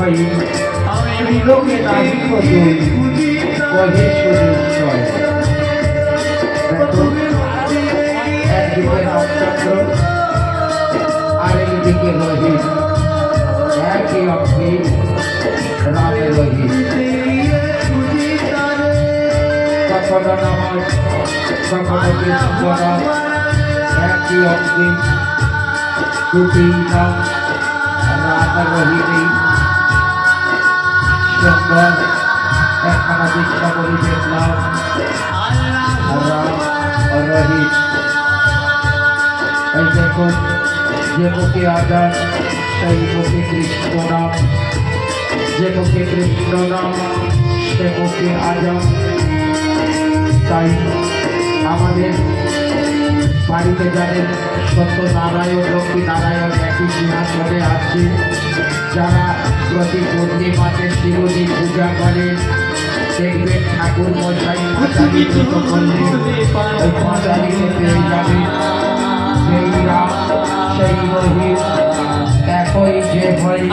হই ত্রিলোকে নাহি তুই কহে সুদীশ্বর। একদিকে রামচন্দ্র আর একদিকে রোহিত, একই অঙ্গে রামের রোহিত। কখনো নামাজ কখনো বিশ্বনাথ, একই অঙ্গে দুটি নাম রাম আর রোহিতই সুন্দর একখানা দৃশ্যাবলী দেখলাম। রাম ও রোহিত, এই দেখুন যে মুখে আজান সেই মুখে কৃষ্ণ নাম, যে মুখে কৃষ্ণ নাম সে মুখে আজান। তাই আমাদের বাড়িতে যাদের সত্যনারায়ণ লক্ষ্মী নারায়ণ একই সিংহাসনে আছে, যারা প্রতি পূর্ণিমাতে শিবজির পূজা করে, দেখবেন ঠাকুর মশাই পাঁচালি ব্রত করলে ওই পাঁচালিতে পেয়ে যাবে সেই রাম সেই রহিত একই যে হরি